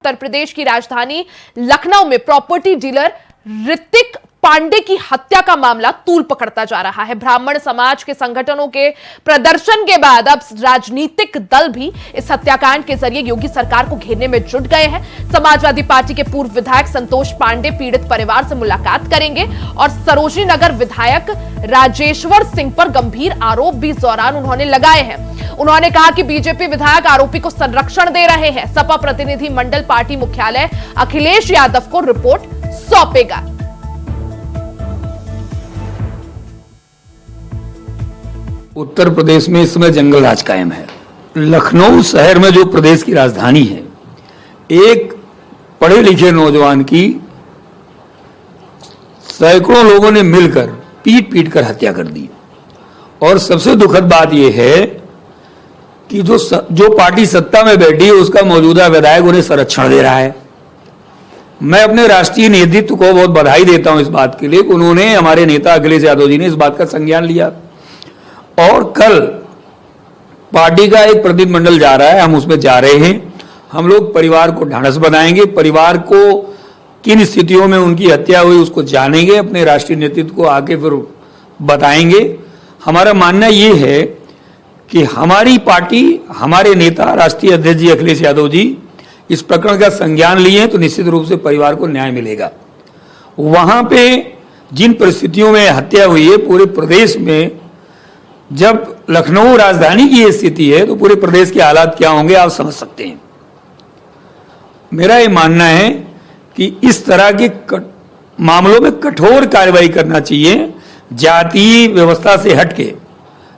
उत्तर प्रदेश की राजधानी लखनऊ में प्रॉपर्टी डीलर ऋतिक पांडे की हत्या का मामला तूल पकड़ता जा रहा है। ब्राह्मण समाज के संगठनों के प्रदर्शन के बाद अब राजनीतिक दल भी इस हत्याकांड के जरिए योगी सरकार को घेरने में जुट गए हैं। समाजवादी पार्टी के पूर्व विधायक संतोष पांडे पीड़ित परिवार से मुलाकात करेंगे और सरोजनी नगर विधायक राजेश्वर सिंह पर गंभीर आरोप भी इस दौरान उन्होंने लगाए हैं। उन्होंने कहा कि बीजेपी विधायक आरोपी को संरक्षण दे रहे हैं। सपा प्रतिनिधि मंडल पार्टी मुख्यालय अखिलेश यादव को रिपोर्ट सौंपेगा। उत्तर प्रदेश में इस समय जंगल राज कायम है। लखनऊ शहर में जो प्रदेश की राजधानी है, एक पढ़े लिखे नौजवान की सैकड़ों लोगों ने मिलकर पीट पीट कर हत्या कर दी। और सबसे दुखद बात यह है कि जो पार्टी सत्ता में बैठी है उसका मौजूदा विधायक उन्हें संरक्षण दे रहा है। मैं अपने राष्ट्रीय नेतृत्व को बहुत बधाई देता हूं इस बात के लिए कि उन्होंने, हमारे नेता अखिलेश यादव जी ने इस बात का संज्ञान लिया। और कल पार्टी का एक प्रतिनिधिमंडल जा रहा है, हम उसमें जा रहे हैं। हम लोग परिवार को ढांढस बनाएंगे, परिवार को किन स्थितियों में उनकी हत्या हुई उसको जानेंगे, अपने राष्ट्रीय नेतृत्व को आके फिर बताएंगे। हमारा मानना ये है कि हमारी पार्टी, हमारे नेता राष्ट्रीय अध्यक्ष जी अखिलेश यादव जी इस प्रकरण का संज्ञान लिए तो निश्चित रूप से परिवार को न्याय मिलेगा। वहां पे जिन परिस्थितियों में हत्या हुई है, पूरे प्रदेश में जब लखनऊ राजधानी की ये स्थिति है तो पूरे प्रदेश के हालात क्या होंगे आप समझ सकते हैं। मेरा ये मानना है कि इस तरह के मामलों में कठोर कार्रवाई करना चाहिए, जातीय व्यवस्था से हटके।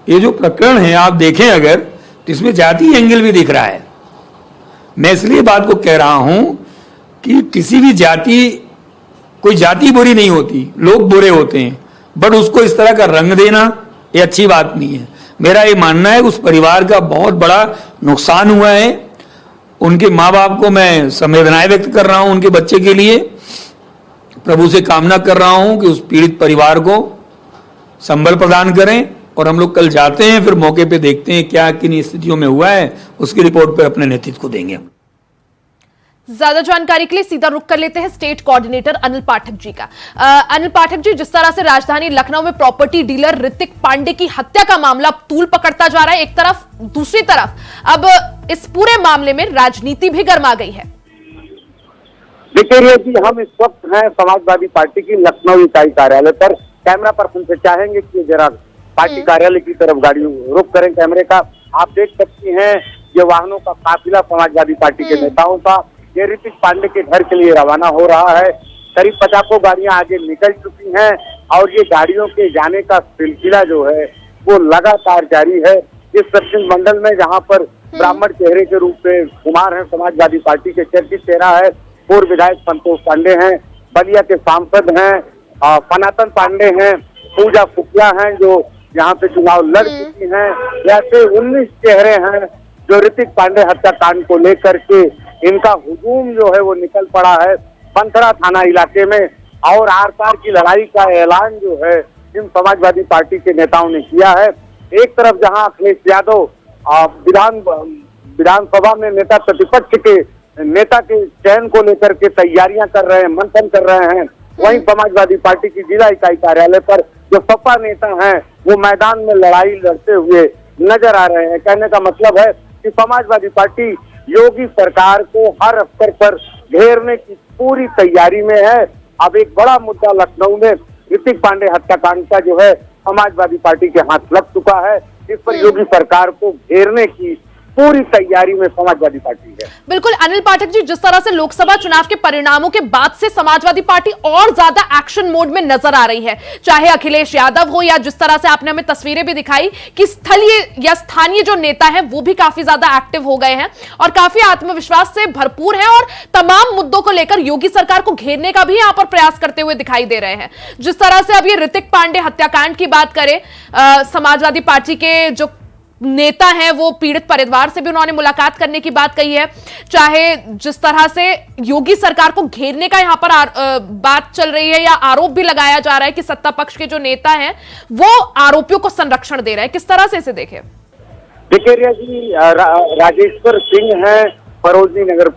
ये जो प्रकरण है आप देखें अगर, तो इसमें जातीय एंगल भी दिख रहा है। मैं इसलिए बात को कह रहा हूं कि किसी भी जाति, कोई जाति बुरी नहीं होती, लोग बुरे होते हैं, बट उसको इस तरह का रंग देना ये अच्छी बात नहीं है। मेरा ये मानना है उस परिवार का बहुत बड़ा नुकसान हुआ है। उनके माँ बाप को मैं संवेदनाएं व्यक्त कर रहा हूं, उनके बच्चे के लिए प्रभु से कामना कर रहा हूं कि उस पीड़ित परिवार को संबल प्रदान करें। और हम लोग कल जाते हैं, फिर मौके पे देखते हैं क्या किन स्थितियों में हुआ है, उसकी रिपोर्ट पे अपने नेतृत्व को देंगे। ज्यादा जानकारी के लिए सीधा रुख कर लेते हैं स्टेट कोऑर्डिनेटर अनिल पाठक जी का। अनिल पाठक जी, जिस तरह से राजधानी लखनऊ में प्रॉपर्टी डीलर ऋतिक पांडे की हत्या का मामला तूल पकड़ता जा रहा है एक तरफ, दूसरी तरफ अब इस पूरे मामले में राजनीति भी गर्मा गई है। देखिए जी, हम इस वक्त हैं समाजवादी पार्टी की लखनऊ इकाई कार्यालय पर। कैमरा पर्सन से चाहेंगे कि जरा पार्टी कार्यालय की तरफ गाड़ी रुख करें कैमरे का। आप देख सकती हैं ये वाहनों का काफिला समाजवादी पार्टी के नेताओं का ये ऋतिक पांडे के घर के लिए रवाना हो रहा है। करीब 50 गाड़ियां आगे निकल चुकी हैं और ये गाड़ियों के जाने का सिलसिला जो है वो लगातार जारी है। इस प्रतिनिधिमंडल में जहां पर ब्राह्मण चेहरे के रूप में कुमार हैं, समाजवादी पार्टी के चर्चित चेहरा है, पूर्व विधायक संतोष पांडे हैं, बलिया के सांसद हैं, सनातन पांडे हैं, पूजा फुकिया हैं जो यहाँ पे चुनाव लड़ चुकी हैं। ऐसे 19 चेहरे हैं जो ऋतिक पांडे हत्याकांड को लेकर के इनका हुजूम जो है वो निकल पड़ा है पंथरा थाना इलाके में। और आर पार की लड़ाई का ऐलान जो है इन समाजवादी पार्टी के नेताओं ने किया है। एक तरफ जहां अखिलेश यादव विधानसभा में नेता प्रतिपक्ष के नेता के चयन को लेकर के तैयारियां कर रहे हैं, मंथन कर रहे हैं, वहीं समाजवादी पार्टी की जिला इकाई कार्यालय पर जो सपा नेता हैं वो मैदान में लड़ाई लड़ते हुए नजर आ रहे हैं। कहने का मतलब है कि समाजवादी पार्टी योगी सरकार को हर स्तर पर घेरने की पूरी तैयारी में है। अब एक बड़ा मुद्दा लखनऊ में ऋतिक पांडे हत्याकांड का जो है समाजवादी पार्टी के हाथ लग चुका है। इस पर योगी सरकार को घेरने की पूरी तैयारी में समाजवादी पार्टी है। बिल्कुल अनिल पाठक जी, जिस तरह से लोकसभा चुनाव के परिणामों के बाद से समाजवादी पार्टी और ज्यादा एक्शन मोड में नजर आ रही है, चाहे अखिलेश यादव हो या जिस तरह से आपने हमें तस्वीरें भी दिखाई कि स्थलीय या स्थानीय जो नेता हैं वो भी काफी ज्यादा एक्टिव हो गए हैं और काफी आत्मविश्वास से भरपूर हैं और तमाम मुद्दों को लेकर योगी सरकार को घेरने का भी यहां पर प्रयास करते हुए दिखाई दे रहे हैं। जिस तरह से अब ये ऋतिक पांडे हत्याकांड की बात करें, समाजवादी पार्टी के जो नेता हैं वो पीड़ित परिवार से भी उन्होंने मुलाकात करने की बात कही है। चाहे जिस तरह से योगी सरकार को घेरने का यहां पर बात चल रही है या आरोप भी लगाया जा रहा है कि सत्ता पक्ष के जो नेता हैं वो आरोपियों को संरक्षण दे रहे हैं, किस तरह से इसे देखें? देखिए जी, राजेश्वर सिंह हैं फरोजनी नगर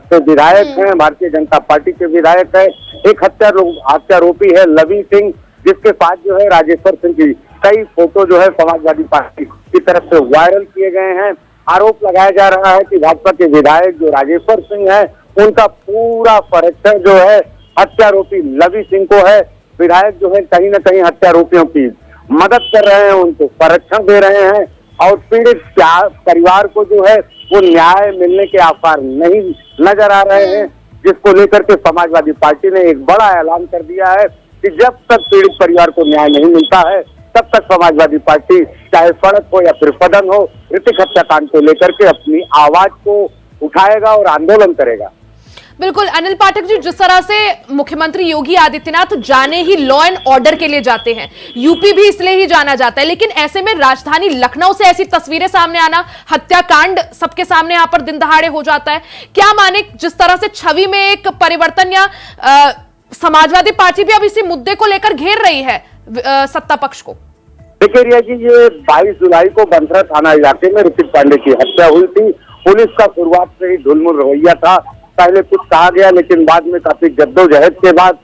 से विधायक हैं, भारतीय जनता पार्टी के विधायक है। एक हत्यारोपी है लवी सिंह, जिसके पास जो है राजेश्वर सिंह की कई फोटो जो है समाजवादी पार्टी की तरफ से वायरल किए गए हैं। आरोप लगाया जा रहा है कि भाजपा के विधायक जो राजेश्वर सिंह है, उनका पूरा संरक्षण जो है हत्यारोपी लवी सिंह को है। विधायक जो है कहीं न कहीं हत्यारोपियों की मदद कर रहे हैं, उनको संरक्षण दे रहे हैं और पीड़ित परिवार को जो है वो न्याय मिलने के आसार नहीं नजर आ रहे हैं, जिसको लेकर के समाजवादी पार्टी ने एक बड़ा ऐलान कर दिया है कि जब तक पीड़ित परिवार को न्याय नहीं मिलता है तब तक समाजवादी पार्टी चाहे सड़क हो या फिर सदन हो, ऋतिक हत्याकांड को लेकर के अपनी आवाज को उठाएगा और आंदोलन करेगा। बिल्कुल अनिल पाठक जी, जिस तरह से मुख्यमंत्री योगी आदित्यनाथ जाने ही लॉ एंड ऑर्डर के लिए जाते हैं, यूपी भी इसलिए ही जाना जाता है, लेकिन ऐसे में राजधानी लखनऊ से ऐसी तस्वीरें सामने आना, हत्याकांड सबके सामने यहाँ पर दिन दहाड़े हो जाता है, क्या माने जिस तरह से छवि में एक परिवर्तन या समाजवादी पार्टी भी अब इसी मुद्दे को लेकर घेर रही है सत्ता पक्ष को? देखिए रिया जी, ये 22 जुलाई को बंसरा थाना इलाके में ऋतिक पांडे की हत्या हुई थी। पुलिस का शुरुआत से ही ढुलमुल रवैया था। पहले कुछ कहा गया, लेकिन बाद में काफी जद्दोजहद के बाद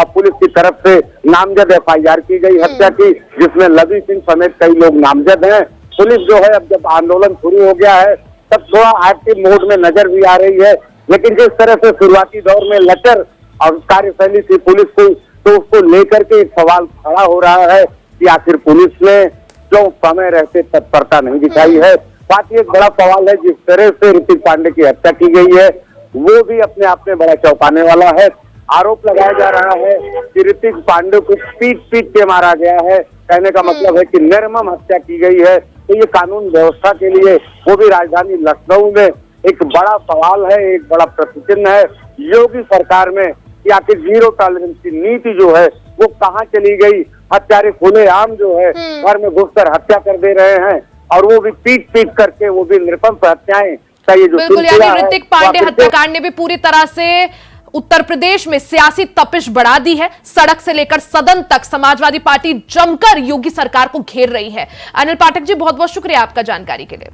पुलिस की तरफ से नामजद FIR की गई हत्या की, जिसमें लवी सिंह समेत कई लोग नामजद हैं। पुलिस जो है अब जब आंदोलन शुरू हो गया है तब थोड़ा एक्टिव मोड में नजर भी आ रही है, लेकिन जिस तरह से शुरुआती दौर में लचर और कार्यशैली थी पुलिस को, तो उसको लेकर के एक सवाल खड़ा हो रहा है कि आखिर पुलिस ने क्यों समय रहते तत्परता नहीं दिखाई है। साथ ही एक बड़ा सवाल है, जिस तरह से ऋतिक पांडे की हत्या की गई है वो भी अपने आप में बड़ा चौंकाने वाला है। आरोप लगाया जा रहा है कि ऋतिक पांडे को पीट के मारा गया है। कहने का मतलब है कि निर्मम हत्या की गई है। तो ये कानून व्यवस्था के लिए, वो भी राजधानी लखनऊ में, एक बड़ा सवाल है, एक बड़ा प्रश्न चिन्ह है योगी सरकार में कि आखिर जीरो टॉलरेंस की नीति जो है वो कहाँ चली गई। हत्यारे खुलेआम जो है घर में घुसकर हत्या कर दे रहे हैं, और वो भी पीट करके, वो भी निर्पंप हत्याएं। बिल्कुल, यानी ऋतिक पांडे हत्याकांड ने भी पूरी तरह से उत्तर प्रदेश में सियासी तपिश बढ़ा दी है। सड़क से लेकर सदन तक समाजवादी पार्टी जमकर योगी सरकार को घेर रही है। अनिल पाठक जी, बहुत बहुत शुक्रिया आपका जानकारी के लिए।